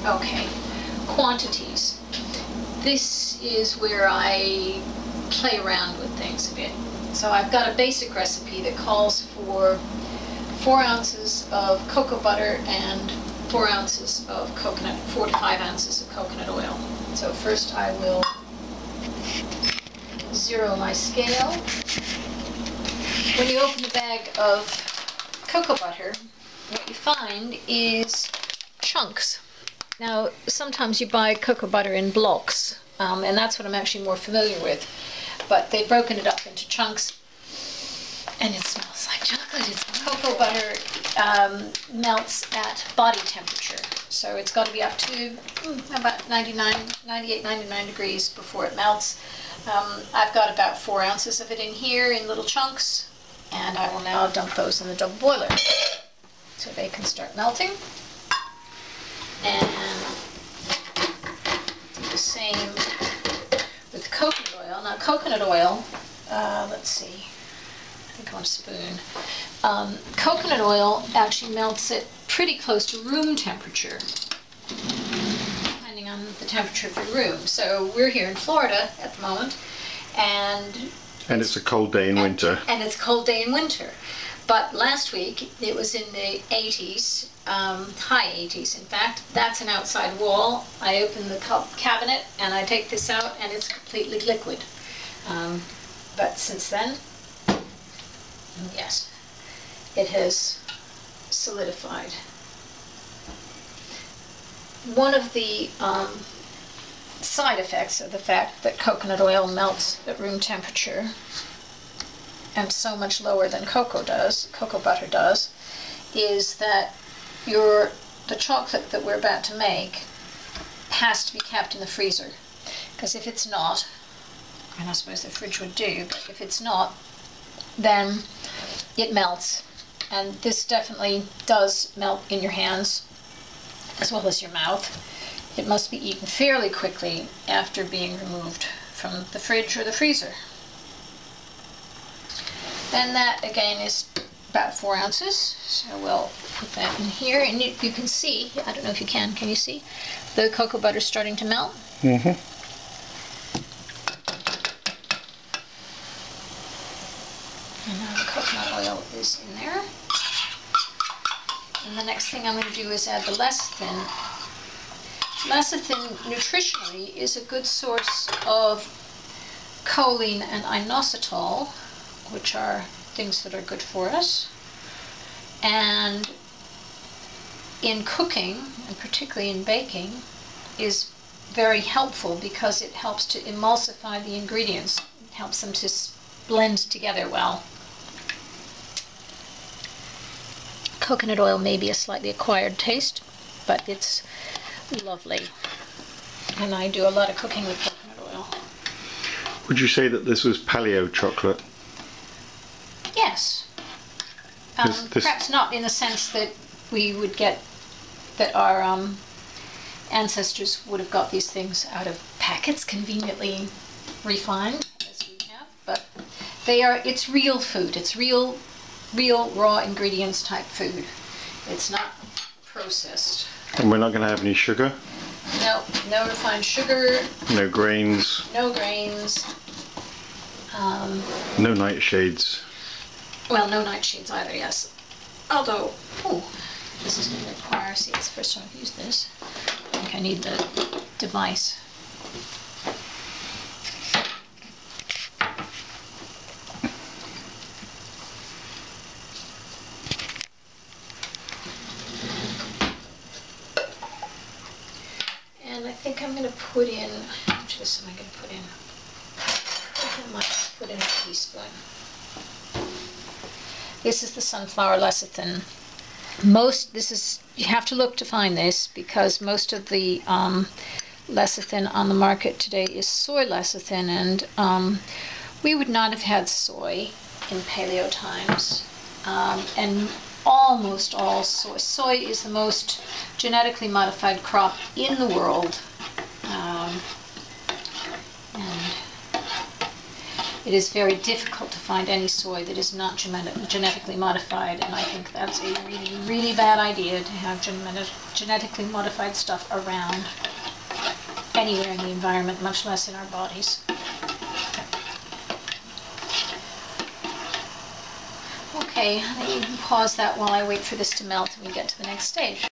Okay, quantities. This is where I play around with things a bit. So I've got a basic recipe that calls for 4 ounces of cocoa butter and 4 ounces of coconut, 4 to 5 ounces of coconut oil. So first I will zero my scale. When you open the bag of cocoa butter, what you find is chunks. Now, sometimes you buy cocoa butter in blocks, and that's what I'm actually more familiar with. But they've broken it up into chunks, and it smells like chocolate. Cocoa butter melts at body temperature, so it's got to be up to about 98, 99 degrees before it melts. I've got about 4 ounces of it in here in little chunks, and I will now dump those in the double boiler so they can start melting. And do the same with coconut oil. Now coconut oil, let's see, I think I want a spoon. Coconut oil actually melts at pretty close to room temperature, depending on the temperature of your room. So we're here in Florida at the moment, and it's a cold day in winter. And it's a cold day in winter. But last week it was in the 80s, high 80s in fact. That's an outside wall. I open the cabinet and I take this out and it's completely liquid. But since then, yes, it has solidified. One of the side effects of the fact that coconut oil melts at room temperature and so much lower than cocoa butter does, is that the chocolate that we're about to make has to be kept in the freezer. Because if it's not, and I suppose the fridge would do, but if it's not, then it melts. And this definitely does melt in your hands as well as your mouth. It must be eaten fairly quickly after being removed from the fridge or the freezer. And that again is about 4 ounces, so we'll put that in here. And you can see, I don't know if you can you see? The cocoa butter starting to melt. Mm-hmm. And now the coconut oil is in there. And the next thing I'm going to do is add the lecithin. Lecithin nutritionally is a good source of choline and inositol, which are things that are good for us. And in cooking, and particularly in baking, is very helpful because it helps to emulsify the ingredients. It helps them to blend together well. Coconut oil may be a slightly acquired taste, but it's lovely. And I do a lot of cooking with coconut oil. Would you say that this was paleo chocolate? Yes. Perhaps not in the sense that we would get, that our ancestors would have got these things out of packets conveniently refined, as we have, but it's real food. It's real raw ingredients type food. It's not processed. And we're not going to have any sugar? No, no refined sugar. No grains. No grains. No nightshades. Well, no nightshades either, yes. Although, this is going to require, see, it's the first time I've used this. I think I need the device. And I think I'm going to put in, how much of this am I going to put in? I think I might put in a teaspoon. This is the sunflower lecithin. You have to look to find this because most of the lecithin on the market today is soy lecithin, and we would not have had soy in paleo times. And almost all soy. Soy is the most genetically modified crop in the world. And it is very difficult to find any soy that is not genetically modified, and I think that's a really, really bad idea to have genetically modified stuff around anywhere in the environment, much less in our bodies. Okay, I can pause that while I wait for this to melt and we get to the next stage.